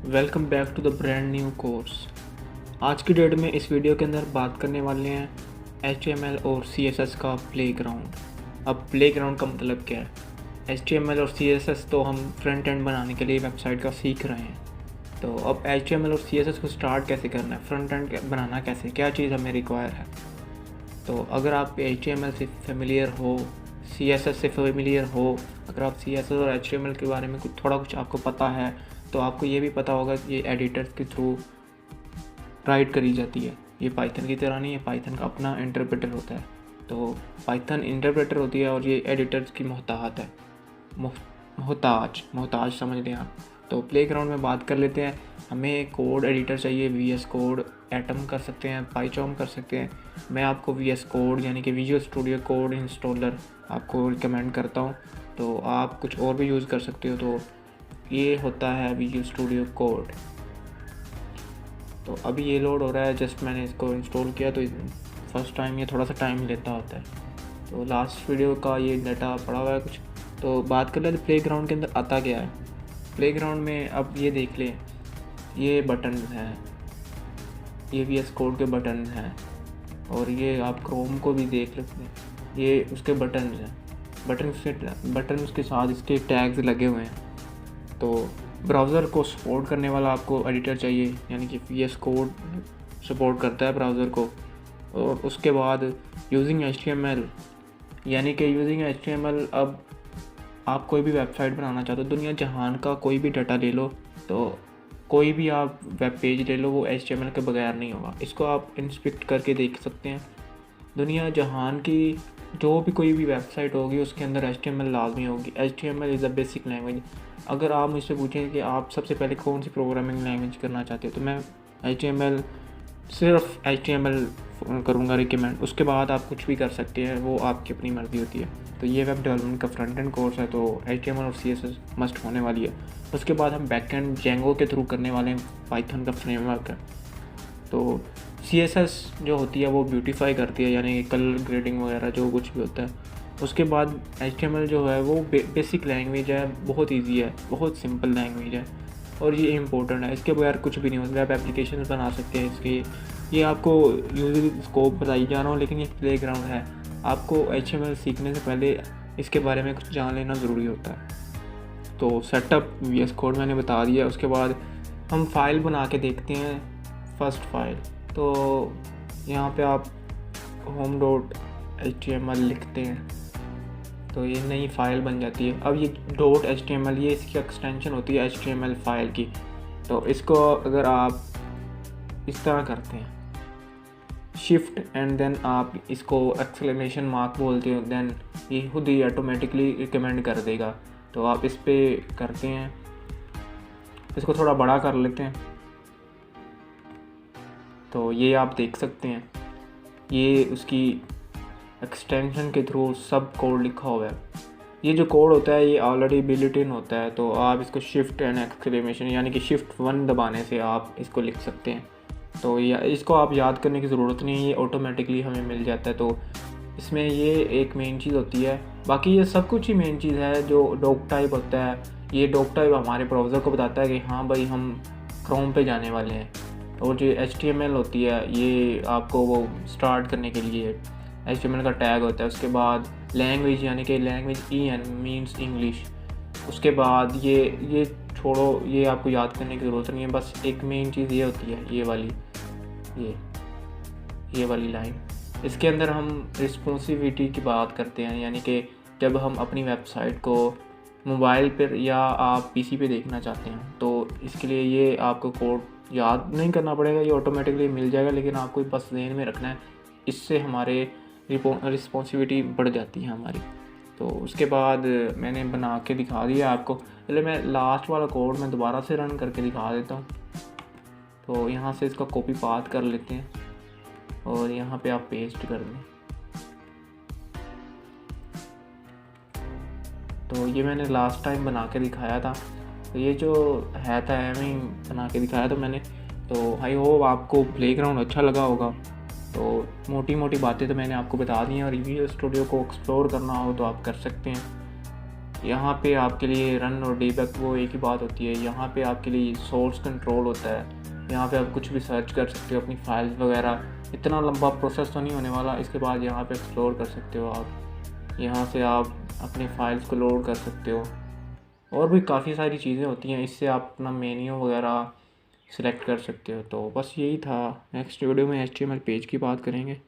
Welcome back to the brand new course. आज की date में इस वीडियो के अंदर बात करने वाले हैं HTML और CSS का प्लेग्राउंड। अब प्लेग्राउंड का मतलब क्या है? HTML और CSS तो हम फ्रंट एंड बनाने के लिए वेबसाइट का सीख रहे हैं। तो अब HTML और CSS को स्टार्ट कैसे करना है, फ्रंट एंड बनाना कैसे, क्या चीज़ हमें रिक्वायर है। तो अगर आप HTML से फेमिलियर हो, CSS से फेमिलियर हो, अगर आप CSS और HTML के बारे में कुछ आपको पता है, तो आपको ये भी पता होगा कि ये एडिटर्स के थ्रू राइट करी जाती है। ये पाइथन की तरह नहीं है, पाइथन का अपना इंटरप्रेटर होता है। तो पाइथन इंटरप्रेटर होती है और ये एडिटर्स की मोहताज है। मोहताज समझ लें आप। तो प्लेग्राउंड में बात कर लेते हैं। हमें कोड एडिटर चाहिए, VS कोड, एटम कर सकते हैं, पाइथन कर सकते हैं। मैं आपको VS कोड यानी कि विजुअल स्टूडियो कोड इंस्टॉलर आपको रिकमेंड करता हूँ। तो आप कुछ और भी यूज़ कर सकते हो। तो ये होता है विजुअल स्टूडियो कोड। तो अभी ये लोड हो रहा है, जस्ट मैंने इसको इंस्टॉल किया। तो फर्स्ट टाइम ये थोड़ा सा टाइम लेता होता है। तो लास्ट वीडियो का ये डाटा पड़ा हुआ है कुछ। तो बात कर लेते प्लेग्राउंड के अंदर आता क्या है। प्लेग्राउंड में अब ये देख लें, ये बटन हैं, ये VS कोड के बटन हैं, और ये आप क्रोम को भी देख सकते हैं, ये उसके बटन हैं। बटन उसके साथ इसके टैग्स लगे हुए हैं। तो ब्राउज़र को सपोर्ट करने वाला आपको एडिटर चाहिए, यानी कि VS कोड सपोर्ट करता है ब्राउज़र को। और उसके बाद यूजिंग HTML, यानी कि यूजिंग HTML अब आप कोई भी वेबसाइट बनाना चाहते हो, दुनिया जहान का कोई भी डाटा ले लो, तो कोई भी आप वेब पेज ले लो, वो HTML के बगैर नहीं होगा। इसको आप इंस्पेक्ट करके देख सकते हैं। दुनिया जहान की जो भी कोई भी वेबसाइट होगी उसके अंदर HTML लाजमी होगी। HTML is a basic language. अगर आप मुझसे पूछें कि आप सबसे पहले कौन सी प्रोग्रामिंग लैंग्वेज करना चाहते हो, तो मैं सिर्फ HTML करूँगा रिकमेंड। उसके बाद आप कुछ भी कर सकते हैं, वो आपकी अपनी मर्ज़ी होती है। तो ये वेब डेवलपमेंट का फ्रंट एंड कोर्स है, तो HTML और CSS मस्ट होने वाली है। उसके बाद हम बैक एंड जेंगो के थ्रू करने वाले हैं, पाइथन का फ्रेमवर्क है। तो CSS जो होती है वो ब्यूटीफाई करती है, यानी कलर ग्रेडिंग वगैरह जो कुछ भी होता है। उसके बाद HTML जो है वो बेसिक लैंग्वेज है, बहुत इजी है, बहुत सिंपल लैंग्वेज है, और ये इम्पोर्टेंट है। इसके बगैर कुछ भी नहीं होता। वेब एप्लीकेशन बना सकते हैं इसके। ये आपको यूजली स्कोप बताई जा रहा हूँ, लेकिन ये प्लेग्राउंड है। आपको HTML सीखने से पहले इसके बारे में कुछ जान लेना ज़रूरी होता है। तो सेटअप VS कोड मैंने बता दिया। उसके बाद हम फाइल बना के देखते हैं। फर्स्ट फाइल, तो यहाँ पे आप home.html लिखते हैं, तो ये नई फाइल बन जाती है। अब ये .html, ये इसकी एक्सटेंशन होती है HTML फाइल की। तो इसको अगर आप इस तरह करते हैं, शिफ्ट एंड देन आप इसको एक्सक्लेमेशन मार्क बोलते हो, देन ये खुद ही ऑटोमेटिकली रिकमेंड कर देगा। तो आप इस पर करते हैं, इसको थोड़ा बड़ा कर लेते हैं। तो ये आप देख सकते हैं, ये उसकी एक्सटेंशन के थ्रू सब कोड लिखा हुआ है। ये जो कोड होता है ये ऑलरेडी बिल्ट इन होता है। तो आप इसको शिफ्ट एंड एक्सक्लेमेशन यानी कि शिफ्ट 1 दबाने से आप इसको लिख सकते हैं। तो इसको आप याद करने की ज़रूरत नहीं है, ये ऑटोमेटिकली हमें मिल जाता है। तो इसमें ये एक मेन चीज़ होती है। बाकी ये सब कुछ ही मेन चीज़ है। जो डॉक टाइप होता है, ये डॉक टाइप हमारे ब्राउज़र को बताता है कि हाँ भाई हम क्रोम पे जाने वाले हैं। और जो HTML होती है ये आपको वो स्टार्ट करने के लिए HTML का टैग होता है। उसके बाद लैंग्वेज, यानी कि लैंग्वेज EN मीन्स इंग्लिश। उसके बाद ये छोड़ो, ये आपको याद करने की ज़रूरत नहीं है। बस एक मेन चीज़ ये होती है, ये वाली लाइन। इसके अंदर हम रिस्पॉन्सिविटी की बात करते हैं, यानी कि जब हम अपनी वेबसाइट को मोबाइल पर या आप PC पे देखना चाहते हैं, तो इसके लिए ये आपको कोड याद नहीं करना पड़ेगा, ये ऑटोमेटिकली मिल जाएगा। लेकिन आपको बस ध्यान में रखना है, इससे हमारे रिस्पॉन्सिबिलिटी बढ़ जाती है हमारी। तो उसके बाद मैंने बना के दिखा दिया आपको। पहले मैं लास्ट वाला कोड मैं दोबारा से रन करके दिखा देता हूँ। तो यहाँ से इसका कॉपी पाथ कर लेते हैं और यहाँ पे आप पेस्ट कर दें। तो ये मैंने लास्ट टाइम बना के दिखाया था। तो ये जो है था मैं बना के दिखाया था मैंने। तो आई होप आपको प्लेग्राउंड अच्छा लगा होगा। तो मोटी मोटी बातें तो मैंने आपको बता दी हैं, और विजुअल स्टूडियो को एक्सप्लोर करना हो तो आप कर सकते हैं। यहाँ पे आपके लिए रन और डीबग वो एक ही बात होती है। यहाँ पे आपके लिए सोर्स कंट्रोल होता है। यहाँ पे आप कुछ भी सर्च कर सकते हो, अपनी फाइल्स वगैरह। इतना लंबा प्रोसेस तो नहीं होने वाला। इसके बाद यहाँ पे एक्सप्लोर कर सकते हो आप। यहाँ से आप अपनी फाइल्स को लोड कर सकते हो और भी काफ़ी सारी चीज़ें होती हैं। इससे आप अपना मेन्यू वगैरह सिलेक्ट कर सकते हो। तो बस यही था। नेक्स्ट वीडियो में HTML पेज की बात करेंगे।